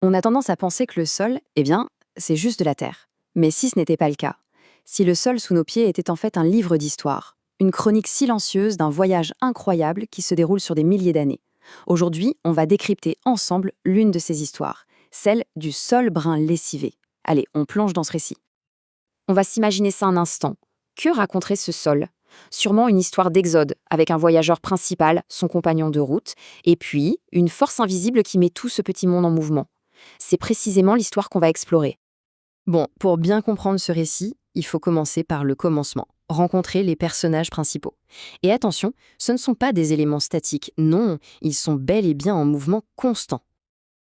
On a tendance à penser que le sol, c'est juste de la terre. Mais si ce n'était pas le cas, si le sol sous nos pieds était en fait un livre d'histoire, une chronique silencieuse d'un voyage incroyable qui se déroule sur des milliers d'années. Aujourd'hui, on va décrypter ensemble l'une de ces histoires, celle du sol brun lessivé. Allez, on plonge dans ce récit. On va s'imaginer ça un instant. Que raconterait ce sol? Sûrement une histoire d'exode, avec un voyageur principal, son compagnon de route, et puis une force invisible qui met tout ce petit monde en mouvement. C'est précisément l'histoire qu'on va explorer. Bon, pour bien comprendre ce récit, il faut commencer par le commencement, rencontrer les personnages principaux. Et attention, ce ne sont pas des éléments statiques, non, ils sont bel et bien en mouvement constant.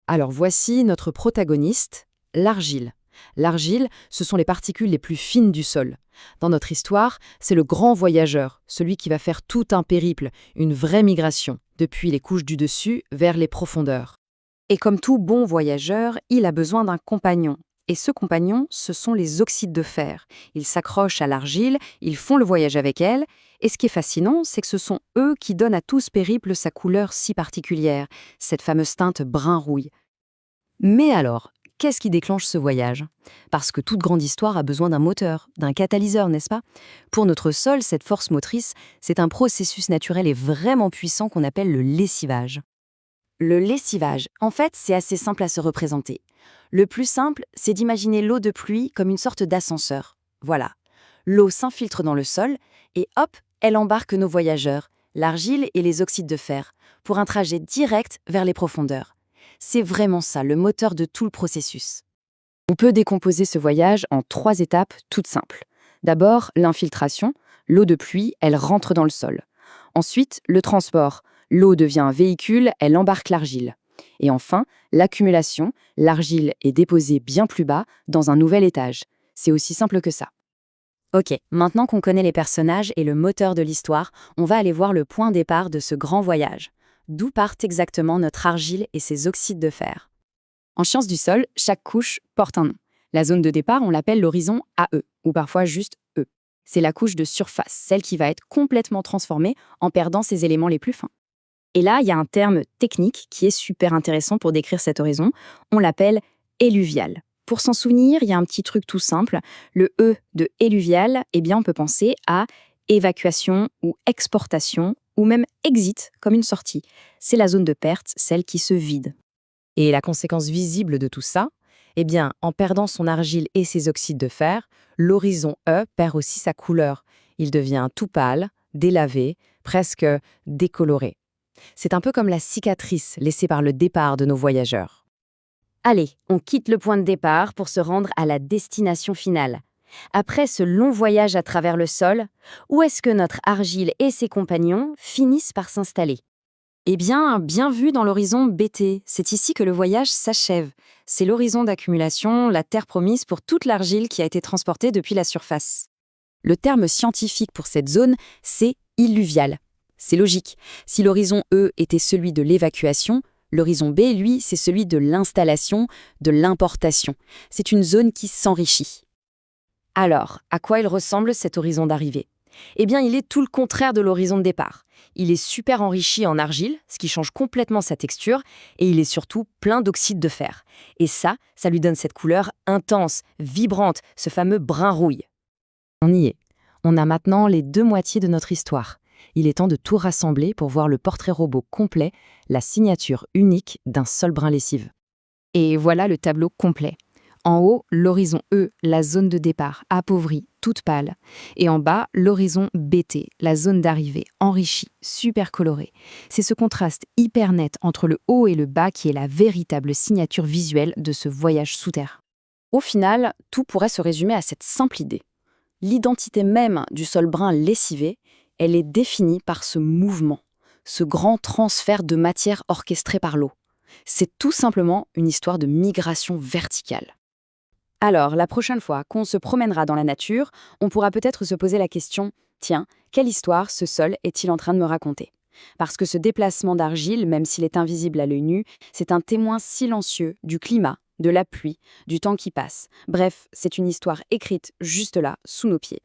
Alors voici notre protagoniste, l'argile. L'argile, ce sont les particules les plus fines du sol. Dans notre histoire, c'est le grand voyageur, celui qui va faire tout un périple, une vraie migration, depuis les couches du dessus vers les profondeurs. Et comme tout bon voyageur, il a besoin d'un compagnon. Et ce compagnon, ce sont les oxydes de fer. Ils s'accrochent à l'argile, ils font le voyage avec elle. Et ce qui est fascinant, c'est que ce sont eux qui donnent à tout ce périple sa couleur si particulière, cette fameuse teinte brun-rouille. Mais alors, qu'est-ce qui déclenche ce voyage? Parce que toute grande histoire a besoin d'un moteur, d'un catalyseur, n'est-ce pas? Pour notre sol, cette force motrice, c'est un processus naturel et vraiment puissant qu'on appelle le lessivage. Le lessivage, en fait, c'est assez simple à se représenter. Le plus simple, c'est d'imaginer l'eau de pluie comme une sorte d'ascenseur. Voilà. L'eau s'infiltre dans le sol et hop, elle embarque nos voyageurs, l'argile et les oxydes de fer, pour un trajet direct vers les profondeurs. C'est vraiment ça, le moteur de tout le processus. On peut décomposer ce voyage en 3 étapes toutes simples. D'abord, l'infiltration. L'eau de pluie, elle rentre dans le sol. Ensuite, le transport. L'eau devient un véhicule, elle embarque l'argile. Et enfin, l'accumulation. L'argile est déposée bien plus bas, dans un nouvel étage. C'est aussi simple que ça. Ok, maintenant qu'on connaît les personnages et le moteur de l'histoire, on va aller voir le point départ de ce grand voyage. D'où partent exactement notre argile et ses oxydes de fer? En sciences du sol, chaque couche porte un nom. La zone de départ, on l'appelle l'horizon AE, ou parfois juste E. C'est la couche de surface, celle qui va être complètement transformée en perdant ses éléments les plus fins. Et là, il y a un terme technique qui est super intéressant pour décrire cet horizon. On l'appelle éluvial. Pour s'en souvenir, il y a un petit truc tout simple. Le E de éluvial, on peut penser à évacuation ou exportation, ou même exit, comme une sortie. C'est la zone de perte, celle qui se vide. Et la conséquence visible de tout ça, en perdant son argile et ses oxydes de fer, l'horizon E perd aussi sa couleur. Il devient tout pâle, délavé, presque décoloré. C'est un peu comme la cicatrice laissée par le départ de nos voyageurs. Allez, on quitte le point de départ pour se rendre à la destination finale. Après ce long voyage à travers le sol, où est-ce que notre argile et ses compagnons finissent par s'installer? Bien vu dans l'horizon BT, c'est ici que le voyage s'achève. C'est l'horizon d'accumulation, la terre promise pour toute l'argile qui a été transportée depuis la surface. Le terme scientifique pour cette zone, c'est illuvial. C'est logique. Si l'horizon E était celui de l'évacuation, l'horizon B, lui, c'est celui de l'installation, de l'importation. C'est une zone qui s'enrichit. Alors, à quoi il ressemble cet horizon d'arrivée? Il est tout le contraire de l'horizon de départ. Il est super enrichi en argile, ce qui change complètement sa texture, et il est surtout plein d'oxyde de fer. Et ça lui donne cette couleur intense, vibrante, ce fameux brun rouille. On y est. On a maintenant les 2 moitiés de notre histoire. Il est temps de tout rassembler pour voir le portrait robot complet, la signature unique d'un sol brun lessive. Et voilà le tableau complet. En haut, l'horizon E, la zone de départ, appauvrie, toute pâle. Et en bas, l'horizon BT, la zone d'arrivée, enrichie, super colorée. C'est ce contraste hyper net entre le haut et le bas qui est la véritable signature visuelle de ce voyage sous terre. Au final, tout pourrait se résumer à cette simple idée. L'identité même du sol brun lessivé, elle est définie par ce mouvement, ce grand transfert de matière orchestré par l'eau. C'est tout simplement une histoire de migration verticale. Alors, la prochaine fois qu'on se promènera dans la nature, on pourra peut-être se poser la question « Tiens, quelle histoire ce sol est-il en train de me raconter ?» Parce que ce déplacement d'argile, même s'il est invisible à l'œil nu, c'est un témoin silencieux du climat, de la pluie, du temps qui passe. Bref, c'est une histoire écrite juste là, sous nos pieds.